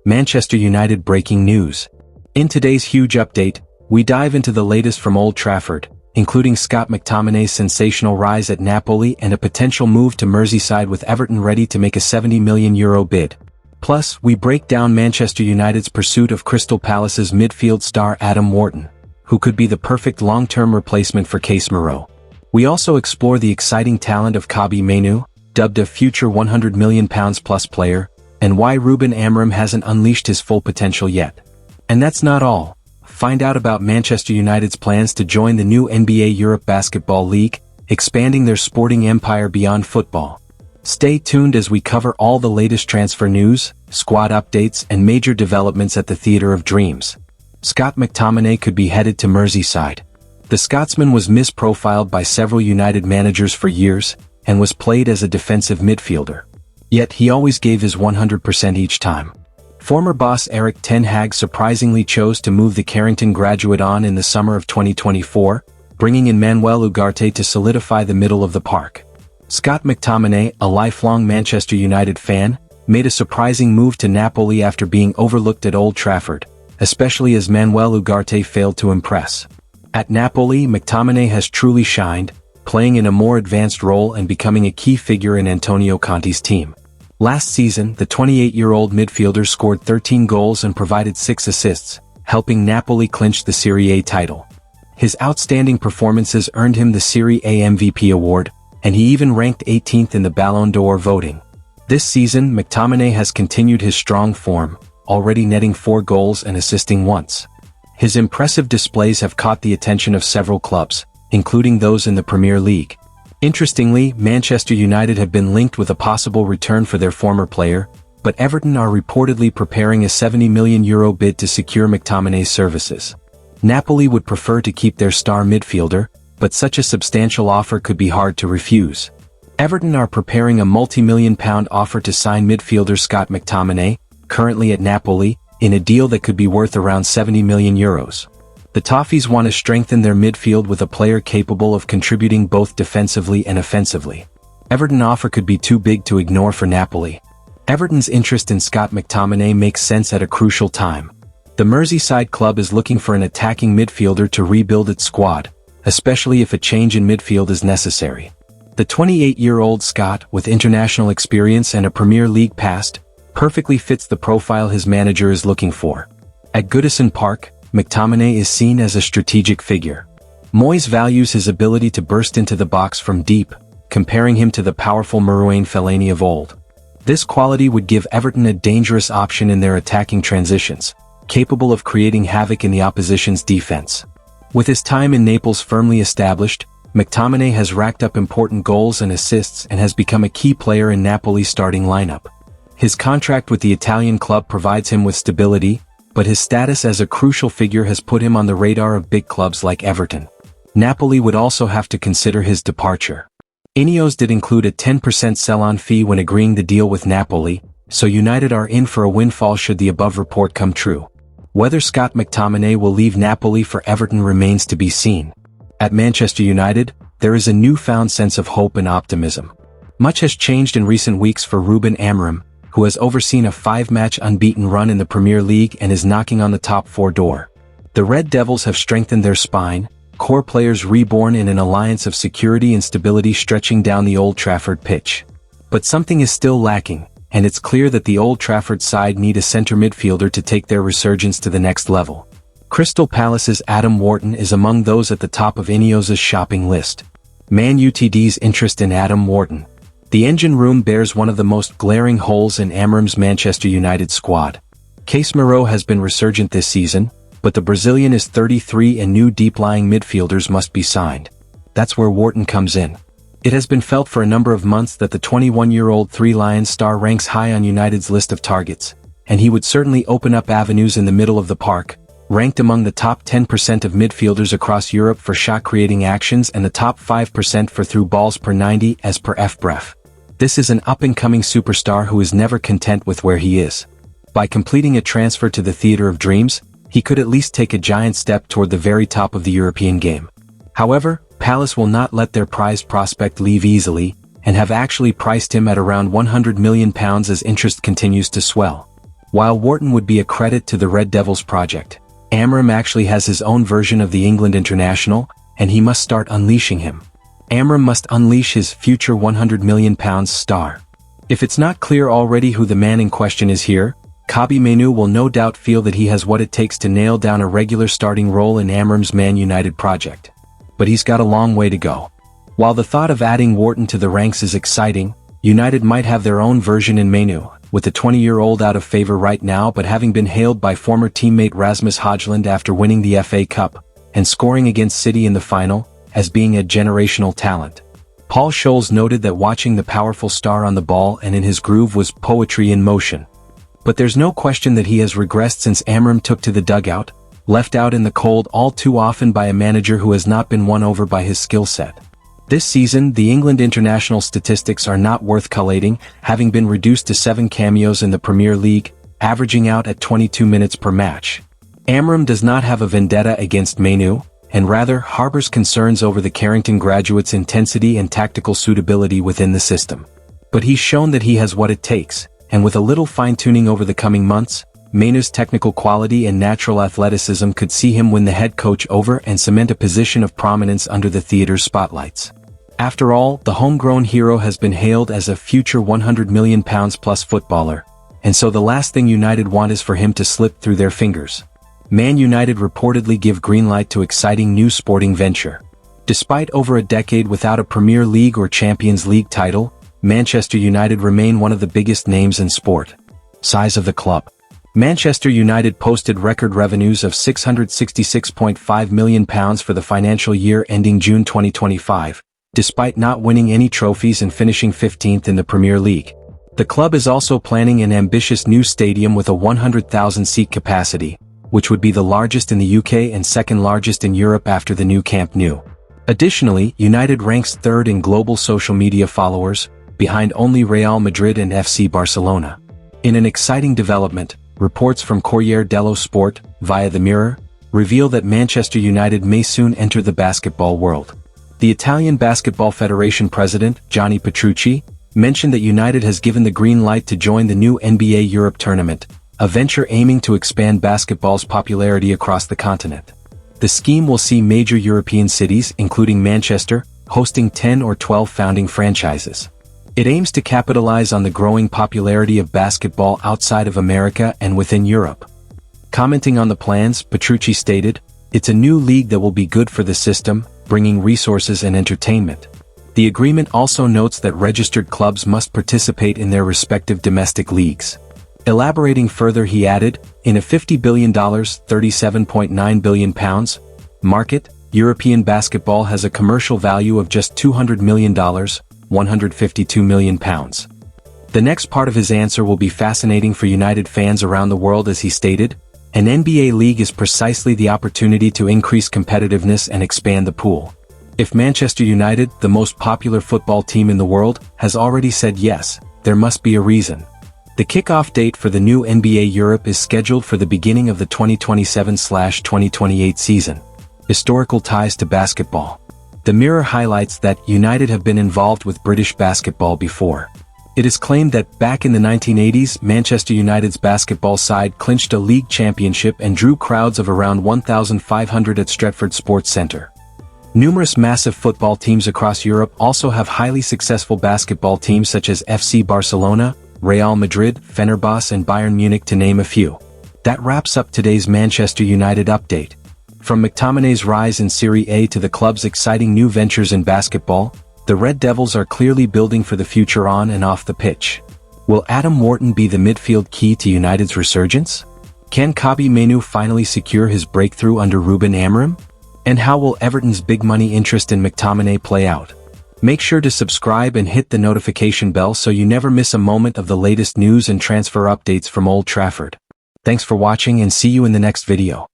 Manchester United breaking news. In today's huge update, we dive into the latest from Old Trafford, including Scott McTominay's sensational rise at Napoli and a potential move to Merseyside with Everton ready to make a €70 million bid. Plus, we break down Manchester United's pursuit of Crystal Palace's midfield star Adam Wharton, who could be the perfect long-term replacement for Casemiro. We also explore the exciting talent of Kobbie Mainoo, dubbed a future £100 million plus player, and why Ruben Amorim hasn't unleashed his full potential yet. And that's not all. Find out about Manchester United's plans to join the new NBA Europe Basketball League, expanding their sporting empire beyond football. Stay tuned as we cover all the latest transfer news, squad updates, and major developments at the Theatre of Dreams. Scott McTominay could be headed to Merseyside. The Scotsman was misprofiled by several United managers for years, and was played as a defensive midfielder. Yet he always gave his 100% each time. Former boss Erik ten Hag surprisingly chose to move the Carrington graduate on in the summer of 2024, bringing in Manuel Ugarte to solidify the middle of the park. Scott McTominay, a lifelong Manchester United fan, made a surprising move to Napoli after being overlooked at Old Trafford, especially as Manuel Ugarte failed to impress. At Napoli, McTominay has truly shined, playing in a more advanced role and becoming a key figure in Antonio Conte's team. Last season, the 28-year-old midfielder scored 13 goals and provided 6 assists, helping Napoli clinch the Serie A title. His outstanding performances earned him the Serie A MVP award, and he even ranked 18th in the Ballon d'Or voting. This season, McTominay has continued his strong form, already netting 4 goals and assisting once. His impressive displays have caught the attention of several clubs, including those in the Premier League. Interestingly, Manchester United have been linked with a possible return for their former player, but Everton are reportedly preparing a €70 million bid to secure McTominay's services. Napoli would prefer to keep their star midfielder, but such a substantial offer could be hard to refuse. Everton are preparing a multi-million-pound offer to sign midfielder Scott McTominay, currently at Napoli, in a deal that could be worth around €70 million. The Toffees want to strengthen their midfield with a player capable of contributing both defensively and offensively. Everton's offer could be too big to ignore for Napoli. Everton's interest in Scott McTominay makes sense at a crucial time. The Merseyside club is looking for an attacking midfielder to rebuild its squad, especially if a change in midfield is necessary. The 28-year-old Scot, with international experience and a Premier League past, perfectly fits the profile his manager is looking for. At Goodison Park, McTominay is seen as a strategic figure. Moyes values his ability to burst into the box from deep, comparing him to the powerful Marouane Fellaini of old. This quality would give Everton a dangerous option in their attacking transitions, capable of creating havoc in the opposition's defense. With his time in Naples firmly established, McTominay has racked up important goals and assists and has become a key player in Napoli's starting lineup. His contract with the Italian club provides him with stability, but his status as a crucial figure has put him on the radar of big clubs like Everton. Napoli would also have to consider his departure. Ineos did include a 10% sell-on fee when agreeing the deal with Napoli, so United are in for a windfall should the above report come true. Whether Scott McTominay will leave Napoli for Everton remains to be seen. At Manchester United, there is a newfound sense of hope and optimism. Much has changed in recent weeks for Ruben Amorim, who has overseen a 5-match unbeaten run in the Premier League and is knocking on the top 4 door. The Red Devils have strengthened their spine, core players reborn in an alliance of security and stability stretching down the Old Trafford pitch. But something is still lacking, and it's clear that the Old Trafford side need a centre midfielder to take their resurgence to the next level. Crystal Palace's Adam Wharton is among those at the top of Ineos' shopping list. Man Utd's interest in Adam Wharton. The engine room bears one of the most glaring holes in Amorim's Manchester United squad. Casemiro has been resurgent this season, but the Brazilian is 33 and new deep-lying midfielders must be signed. That's where Wharton comes in. It has been felt for a number of months that the 21-year-old Three Lions star ranks high on United's list of targets, and he would certainly open up avenues in the middle of the park, ranked among the top 10% of midfielders across Europe for shot-creating actions and the top 5% for through balls per 90 as per FBref. This is an up-and-coming superstar who is never content with where he is. By completing a transfer to the Theatre of Dreams, he could at least take a giant step toward the very top of the European game. However, Palace will not let their prized prospect leave easily, and have actually priced him at around £100 million as interest continues to swell. While Wharton would be a credit to the Red Devils project, Amram actually has his own version of the England international, and he must start unleashing him. Amram must unleash his future £100 million star. If it's not clear already who the man in question is here, Kobbie Mainoo will no doubt feel that he has what it takes to nail down a regular starting role in Amram's Man United project. But he's got a long way to go. While the thought of adding Wharton to the ranks is exciting, United might have their own version in Mainoo, with the 20-year-old out of favor right now but having been hailed by former teammate Rasmus Højlund after winning the FA Cup and scoring against City in the final, as being a generational talent. Paul Scholes noted that watching the powerful star on the ball and in his groove was poetry in motion. But there's no question that he has regressed since Amram took to the dugout, left out in the cold all too often by a manager who has not been won over by his skill set. This season, the England international statistics are not worth collating, having been reduced to 7 cameos in the Premier League, averaging out at 22 minutes per match. Amram does not have a vendetta against Mainoo, and rather harbors concerns over the Carrington graduate's intensity and tactical suitability within the system. But he's shown that he has what it takes, and with a little fine-tuning over the coming months, Mainoo's technical quality and natural athleticism could see him win the head coach over and cement a position of prominence under the theatre's spotlights. After all, the homegrown hero has been hailed as a future £100 million plus footballer, and so the last thing United want is for him to slip through their fingers. Man United reportedly give green light to exciting new sporting venture. Despite over a decade without a Premier League or Champions League title, Manchester United remain one of the biggest names in sport. Size of the club. Manchester United posted record revenues of £666.5 million for the financial year ending June 2025, despite not winning any trophies and finishing 15th in the Premier League. The club is also planning an ambitious new stadium with a 100,000-seat capacity, which would be the largest in the UK and second largest in Europe after the new Camp Nou. Additionally, United ranks third in global social media followers, behind only Real Madrid and FC Barcelona. In an exciting development, reports from Corriere dello Sport, via The Mirror, reveal that Manchester United may soon enter the basketball world. The Italian Basketball Federation president, Gianni Petrucci, mentioned that United has given the green light to join the new NBA Europe tournament, a venture aiming to expand basketball's popularity across the continent. The scheme will see major European cities, including Manchester, hosting 10 or 12 founding franchises. It aims to capitalize on the growing popularity of basketball outside of America and within Europe. Commenting on the plans, Petrucci stated, "It's a new league that will be good for the system, bringing resources and entertainment." The agreement also notes that registered clubs must participate in their respective domestic leagues. Elaborating further, he added, in a $50 billion £37.9 billion market, European basketball has a commercial value of just $200 million, £152 million. The next part of his answer will be fascinating for United fans around the world, as he stated, an NBA league is precisely the opportunity to increase competitiveness and expand the pool. If Manchester United, the most popular football team in the world, has already said yes, there must be a reason. The kickoff date for the new NBA Europe is scheduled for the beginning of the 2027/2028 season. Historical ties to basketball. The Mirror highlights that United have been involved with British basketball before. It is claimed that back in the 1980s, Manchester United's basketball side clinched a league championship and drew crowds of around 1,500 at Stretford Sports Centre. Numerous massive football teams across Europe also have highly successful basketball teams such as FC Barcelona, Real Madrid, Fenerbahce and Bayern Munich, to name a few. That wraps up today's Manchester United update. From McTominay's rise in Serie A to the club's exciting new ventures in basketball, the Red Devils are clearly building for the future on and off the pitch. Will Adam Wharton be the midfield key to United's resurgence? Can Kobbie Mainoo finally secure his breakthrough under Ruben Amorim? And how will Everton's big money interest in McTominay play out? Make sure to subscribe and hit the notification bell so you never miss a moment of the latest news and transfer updates from Old Trafford. Thanks for watching and see you in the next video.